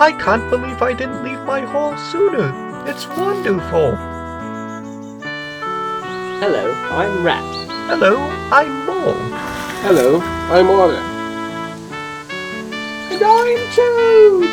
I can't believe I didn't leave my hole sooner. It's wonderful. Hello, I'm Rat. Hello, I'm Mole. Hello, I'm Orla. And I'm Toad!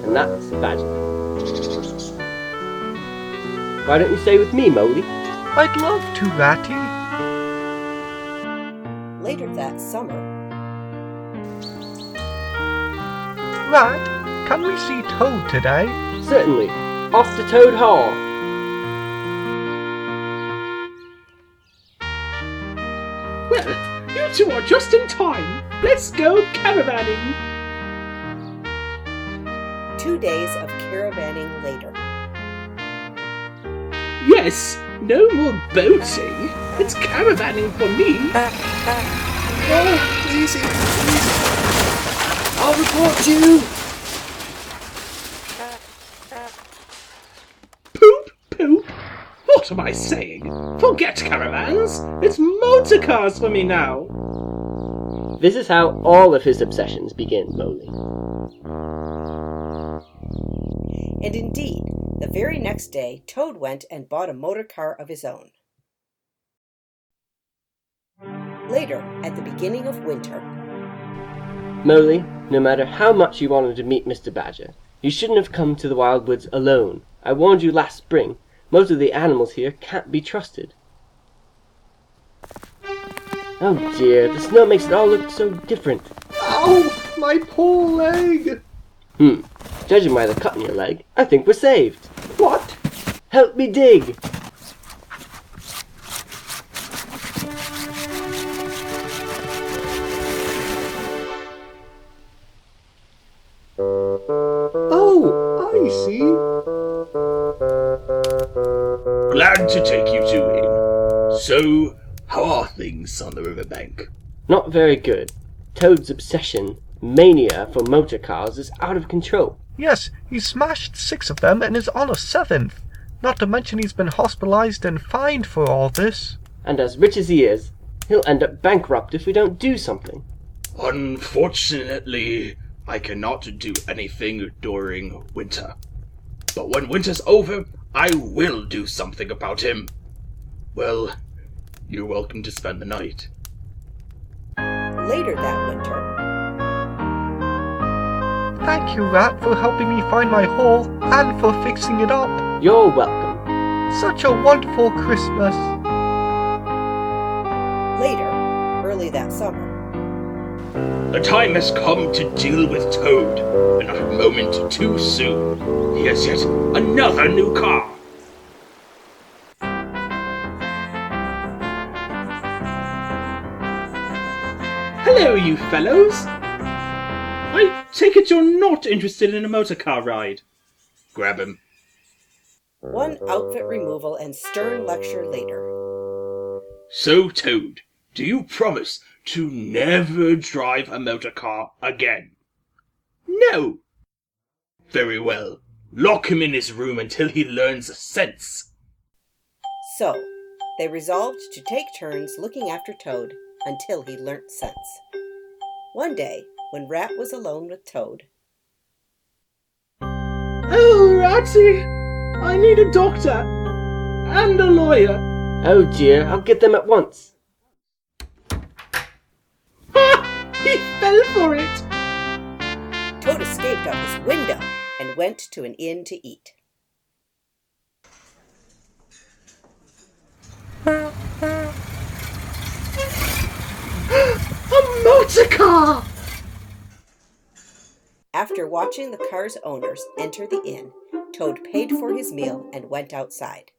And that's Badger. Why don't you stay with me, Moley? I'd love to, Ratty. Later that summer, Rat, can we see Toad today? Certainly. Off to Toad Hall. Well, you two are just in time. Let's go caravanning. 2 days of caravanning later. Yes, no more boating. It's caravanning for me. Oh, easy. I'll report you! Poop. What am I saying? Forget caravans. It's motor cars for me now. This is how all of his obsessions begin, Moley. And indeed, the very next day, Toad went and bought a motor car of his own. Later, at the beginning of winter, Moley, no matter how much you wanted to meet Mr. Badger, you shouldn't have come to the Wild Woods alone. I warned you last spring. Most of the animals here can't be trusted. Oh dear, the snow makes it all look so different. Ow, my poor leg. Judging by the cut in your leg, I think we're saved. What? Help me dig! Oh, I see. Glad to take you to him. So, how are things on the riverbank? Not very good. Toad's obsession, mania for motor cars is out of control. Yes, he smashed 6 of them and is on a 7th. Not to mention he's been hospitalized and fined for all this. And as rich as he is, he'll end up bankrupt if we don't do something. Unfortunately, I cannot do anything during winter. But when winter's over, I will do something about him. Well, you're welcome to spend the night. later that winter, Thank you, Rat, for helping me find my hole and for fixing it up. You're welcome. Such a wonderful Christmas. later, early that summer, The time has come to deal with Toad, and not a moment too soon. He has yet another new car. Hello, you fellows. I take it you're not interested in a motor car ride. Grab him. one outfit removal and stern lecture later. So, Toad, do you promise to never drive a motor car again? No. Very well. Lock him in his room until he learns sense. So, they resolved to take turns looking after Toad until he learnt sense. One day, when Rat was alone with Toad, Oh, Ratty, I need a doctor and a lawyer. Oh dear, I'll get them at once. Ha! He fell for it. Toad escaped out his window and went to an inn to eat. A motor car! After watching the car's owners enter the inn, Toad paid for his meal and went outside.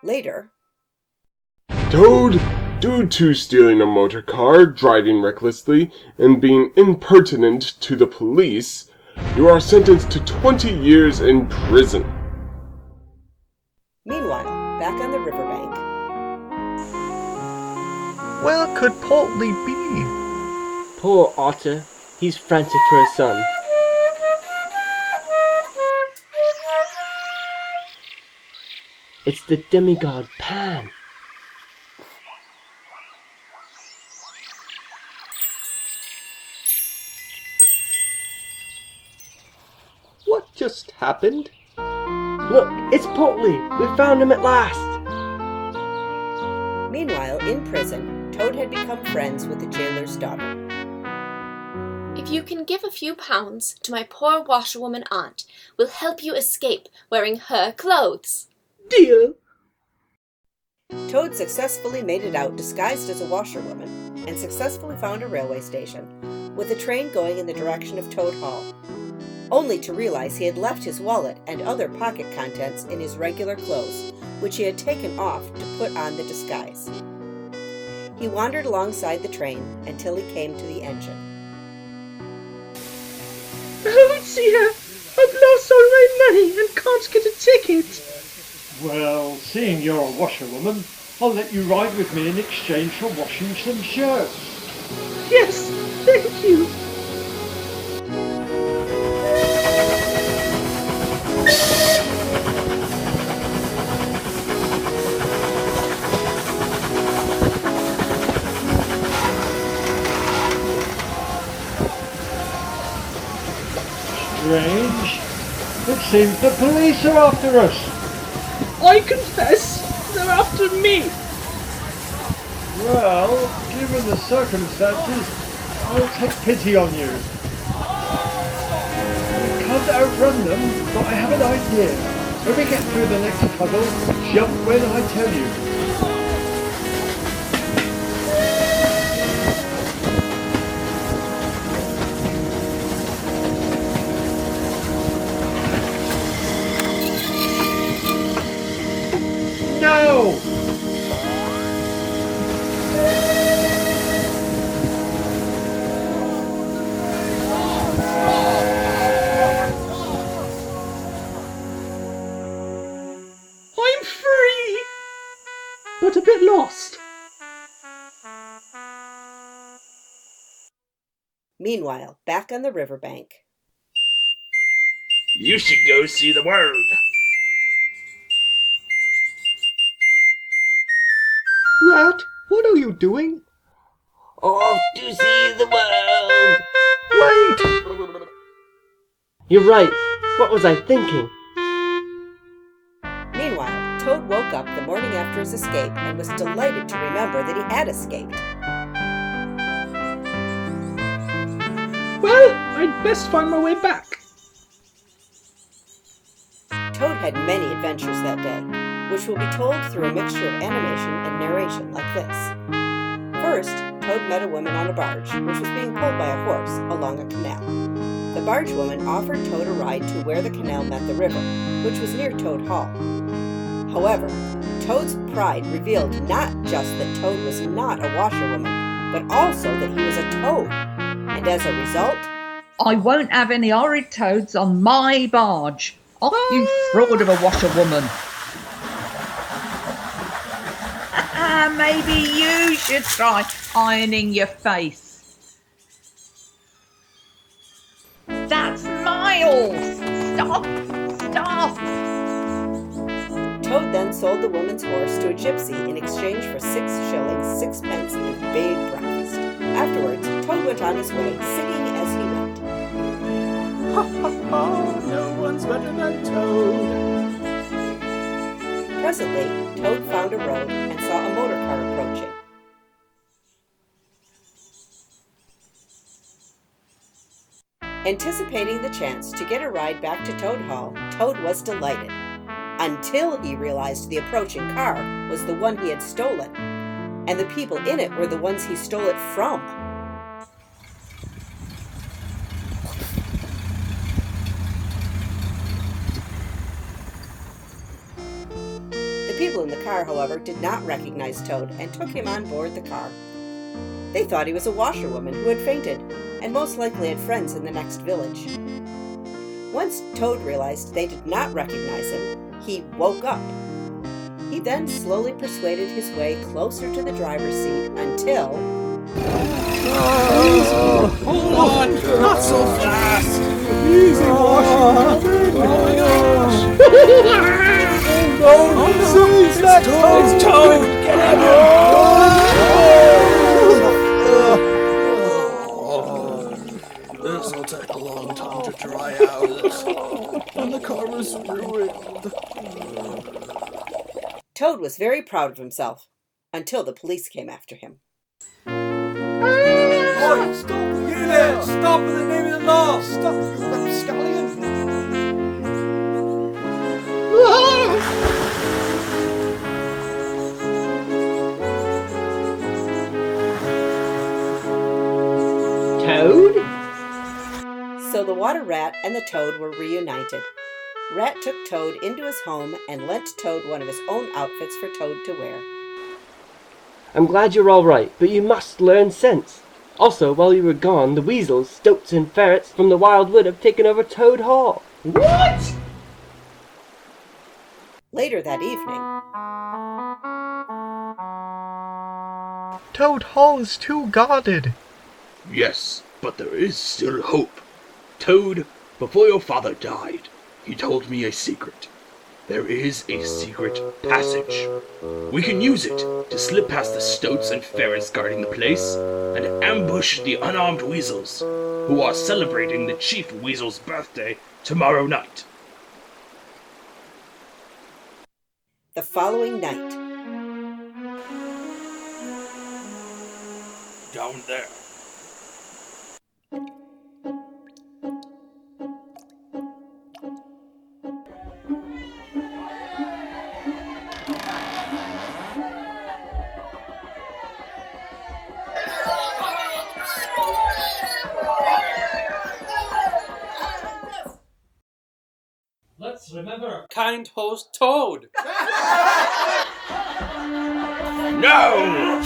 Later, Toad, due to stealing a motor car, driving recklessly, and being impertinent to the police, you are sentenced to 20 years in prison. meanwhile, back on the riverbank, Where could Portly be? Poor Otter, he's frantic for his son. It's the demigod Pan. What just happened? Look, it's Portly! We found him at last! Meanwhile, in prison, Toad had become friends with the jailer's daughter. If you can give a few pounds to my poor washerwoman aunt, we'll help you escape wearing her clothes. Deal. Toad successfully made it out disguised as a washerwoman and successfully found a railway station, with a train going in the direction of Toad Hall, only to realize he had left his wallet and other pocket contents in his regular clothes, which he had taken off to put on the disguise. He wandered alongside the train until he came to the engine. Oh dear! I've lost all my money and can't get a ticket. Well, seeing you're a washerwoman, I'll let you ride with me in exchange for washing some shirts. Yes, thank you. Strange. It seems the police are after us. I confess, they're after me. Well, given the circumstances, I'll take pity on you. I can't outrun them, but I have an idea. When we get through the next puddle, jump when I tell you. No! I'm free, but a bit lost. Meanwhile, back on the riverbank. You should go see the world. Rat, what are you doing? Off to see the world! Wait! You're right. What was I thinking? Meanwhile, Toad woke up the morning after his escape and was delighted to remember that he had escaped. Well, I'd best find my way back. Toad had many adventures that day, which will be told through a mixture of animation and narration like this. First, Toad met a woman on a barge, which was being pulled by a horse along a canal. The barge woman offered Toad a ride to where the canal met the river, which was near Toad Hall. However, Toad's pride revealed not just that Toad was not a washerwoman, but also that he was a toad, and as a result... I won't have any horrid toads on my barge. Off you fraud of a washerwoman. Maybe you should try ironing your face. That's my horse. Stop. Toad then sold the woman's horse to a gypsy in exchange for 6 shillings, 6 pence, and a big breakfast. Afterwards, Toad went on his way, singing as he went. Ha ha ha, no one's better than Toad. Presently, Toad found a road and saw a motor car approaching. Anticipating the chance to get a ride back to Toad Hall, Toad was delighted, until he realized the approaching car was the one he had stolen, and the people in it were the ones he stole it from. The people in the car, however, did not recognize Toad and took him on board the car. They thought he was a washerwoman who had fainted, and most likely had friends in the next village. Once Toad realized they did not recognize him, he woke up. He then slowly persuaded his way closer to the driver's seat until... Hold on! Not so fast! Easy, Washington! Oh my gosh! No, It's Toad! Get This'll take a long time to dry out. And the car was ruined. Toad was very proud of himself, until the police came after him. Oi, stop! You there! Stop in the name of the law! Stop, you rapscallion! Toad? So the water rat and the toad were reunited. Rat took Toad into his home and lent Toad one of his own outfits for Toad to wear. I'm glad you're all right, but you must learn sense. Also, while you were gone, the weasels, stoats, and ferrets from the Wild Wood have taken over Toad Hall. What? Later that evening, Toad Hall is too guarded. Yes, but there is still hope. Toad, before your father died, he told me a secret. There is a secret passage. We can use it to slip past the stoats and ferrets guarding the place and ambush the unarmed weasels, who are celebrating the Chief Weasel's birthday tomorrow night. the following night. Down there. Let's remember kind host Toad. No!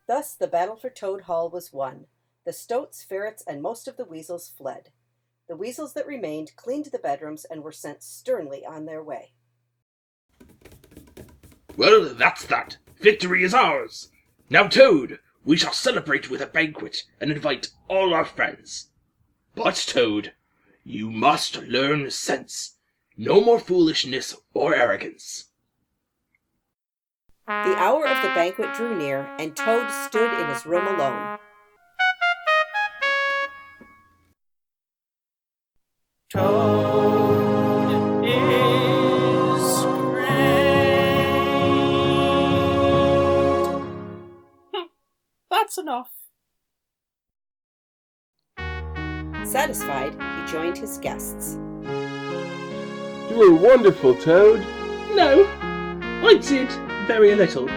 Thus the battle for Toad Hall was won. The stoats, ferrets, and most of the weasels fled. The weasels that remained cleaned the bedrooms and were sent sternly on their way. Well, that's that. Victory is ours. Now, Toad, we shall celebrate with a banquet and invite all our friends. But, Toad, you must learn sense. No more foolishness or arrogance. The hour of the banquet drew near, and Toad stood in his room alone. Toad is great. That's enough. Satisfied, he joined his guests. You were wonderful, Toad. No, I did very little.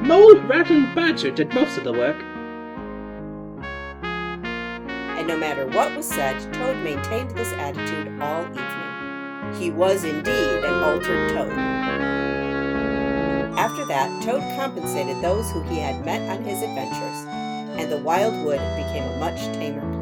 Mole, Rat, and Badger did most of the work. And no matter what was said, Toad maintained this attitude all evening. He was indeed an altered Toad. After that, Toad compensated those who he had met on his adventures, and the Wild Wood became a much tamer